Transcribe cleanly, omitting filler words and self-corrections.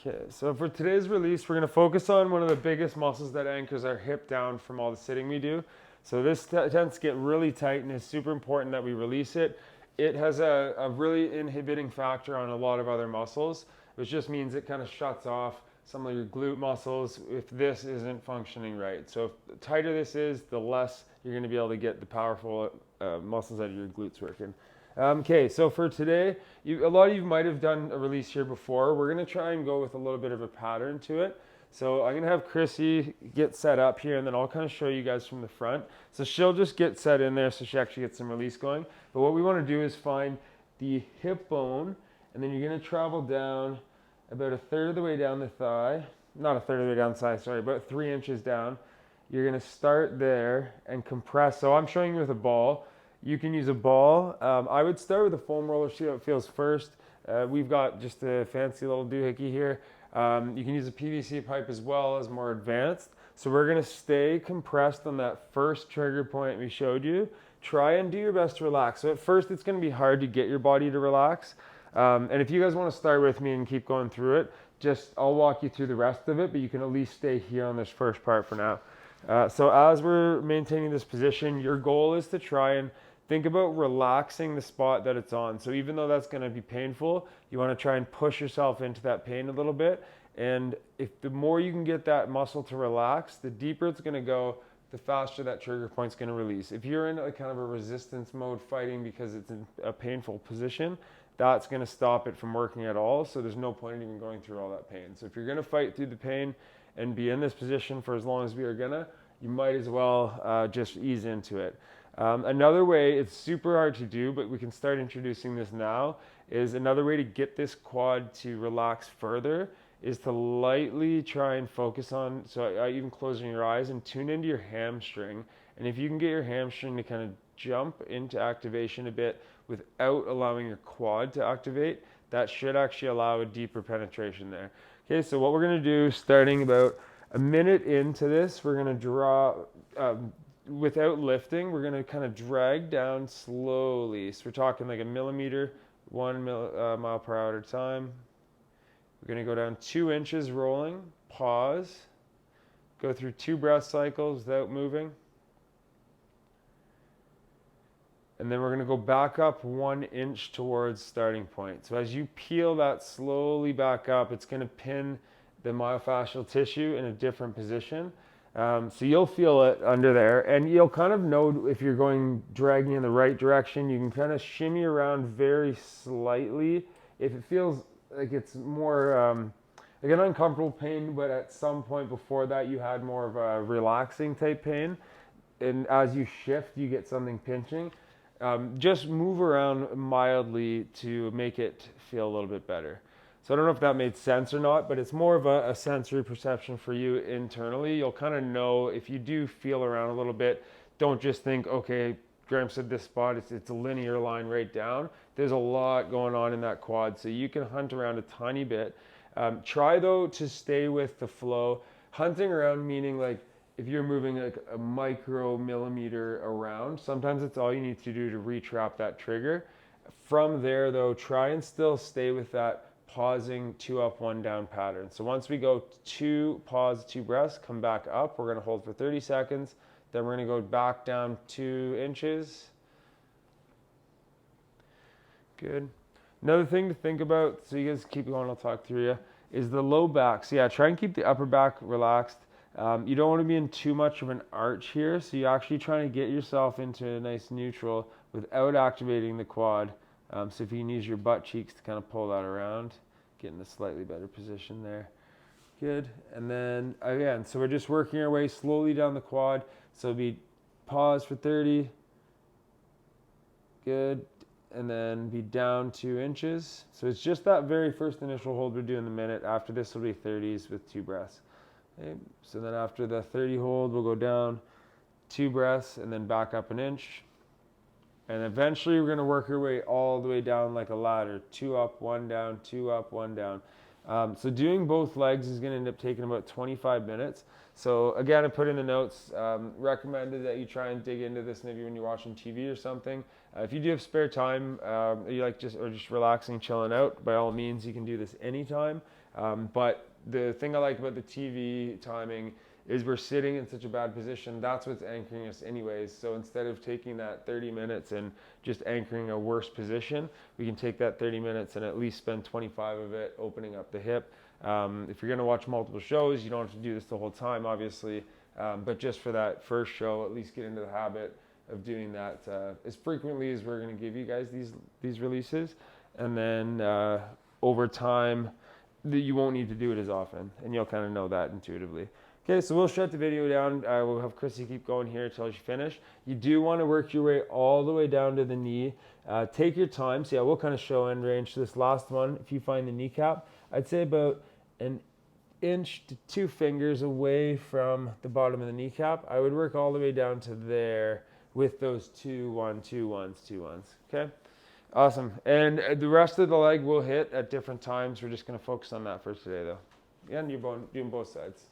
Okay, so for today's release, we're going to focus on one of the biggest muscles that anchors our hip down from all the sitting we do. So this tends to get really tight, and it's super important that we release it. It has a really inhibiting factor on a lot of other muscles, which just means it kind of shuts off some of your glute muscles if this isn't functioning right. So if the tighter this is, the less you're going to be able to get the powerful muscles out of your glutes working. Okay, so for today, a lot of you might have done a release here before. We're going to try and go with a little bit of a pattern to it. So I'm going to have Chrissy get set up here, and then I'll kind of show you guys from the front. So she'll just get set in there so she actually gets some release going. But what we want to do is find the hip bone, and then you're going to travel down about a third of the way down the thigh. Not a third of the way down the thigh, sorry, about 3 inches down. You're going to start there and compress. So I'm showing you with a ball. You can use a ball. I would start with a foam roller, see how it feels first. We've got just a fancy little doohickey here. You can use a PVC pipe as well as more advanced. So we're gonna stay compressed on that first trigger point we showed you. Try and do your best to relax. So at first it's gonna be hard to get your body to relax. And if you guys wanna start with me and keep going through it, I'll walk you through the rest of it, but you can at least stay here on this first part for now. So as we're maintaining this position, your goal is to try and think about relaxing the spot that it's on. So even though that's going to be painful, you want to try and push yourself into that pain a little bit. And if the more you can get that muscle to relax, the deeper it's going to go, the faster that trigger point's going to release. If you're in a kind of a resistance mode fighting because it's in a painful position, that's going to stop it from working at all. So there's no point in even going through all that pain. So if you're going to fight through the pain and be in this position for as long as we are gonna, you might as well just ease into it. Another way, it's super hard to do, but we can start introducing this now, is another way to get this quad to relax further is to lightly try and focus on, so even closing your eyes and tune into your hamstring. And if you can get your hamstring to kind of jump into activation a bit without allowing your quad to activate, that should actually allow a deeper penetration there. Okay, so what we're gonna do, starting about a minute into this, we're gonna draw, without lifting, we're going to kind of drag down slowly. So we're talking like a millimeter, 1 mile per hour at a time. We're going to go down 2 inches rolling, pause, go through 2 breath cycles without moving. And then we're going to go back up 1 inch towards starting point. So as you peel that slowly back up, it's going to pin the myofascial tissue in a different position. So you'll feel it under there, and you'll kind of know if you're dragging in the right direction. You can kind of shimmy around very slightly. If it feels like it's more like an uncomfortable pain, but at some point before that you had more of a relaxing type pain, and as you shift you get something pinching, just move around mildly to make it feel a little bit better. So I don't know if that made sense or not, but it's more of a sensory perception for you internally. You'll kind of know if you do feel around a little bit. Don't just think, okay, Graham said this spot, it's a linear line right down. There's a lot going on in that quad, so you can hunt around a tiny bit. Try though to stay with the flow. Hunting around meaning like if you're moving like a micro millimeter around, sometimes it's all you need to do to retrap that trigger. From there though, try and still stay with that pausing 2 up, 1 down pattern. So once we go 2 pause, 2 breaths, come back up. We're going to hold for 30 seconds. Then we're going to go back down 2 inches. Good. Another thing to think about, so you guys keep going, I'll talk through you, is the low back. So yeah, try and keep the upper back relaxed. You don't want to be in too much of an arch here, so you're actually trying to get yourself into a nice neutral without activating the quad. So if you can use your butt cheeks to kind of pull that around, get in a slightly better position there. Good. And then again, so we're just working our way slowly down the quad. So it'll be pause for 30. Good. And then be down 2 inches. So it's just that very first initial hold we're doing the minute. After this will be 30s with 2 breaths. Okay. So then after the 30 hold, we'll go down 2 breaths and then back up 1 inch. And eventually we're going to work our way all the way down like a ladder. 2 up, 1 down, 2 up, 1 down. So doing both legs is going to end up taking about 25 minutes. So again, I put in the notes, recommended that you try and dig into this maybe when you're watching TV or something. If you do have spare time, you like just relaxing, chilling out, by all means, you can do this anytime. But the thing I like about the TV timing is we're sitting in such a bad position. That's what's anchoring us anyways. So instead of taking that 30 minutes and just anchoring a worse position, we can take that 30 minutes and at least spend 25 of it opening up the hip. If you're going to watch multiple shows, you don't have to do this the whole time, obviously. But just for that first show, at least get into the habit of doing that as frequently as we're going to give you guys these releases. And then over time, you won't need to do it as often, and you'll kind of know that intuitively. Okay, so we'll shut the video down. We'll have Chrissy keep going here until she finish. You do want to work your way all the way down to the knee. Take your time. So yeah, we'll kind of show end range to this last one. If you find the kneecap, I'd say about an inch to 2 fingers away from the bottom of the kneecap. I would work all the way down to there with those 2, 1, 2, 1s, 2, 1s. Okay, awesome. And the rest of the leg will hit at different times. We're just going to focus on that for today, though. And you're doing both sides.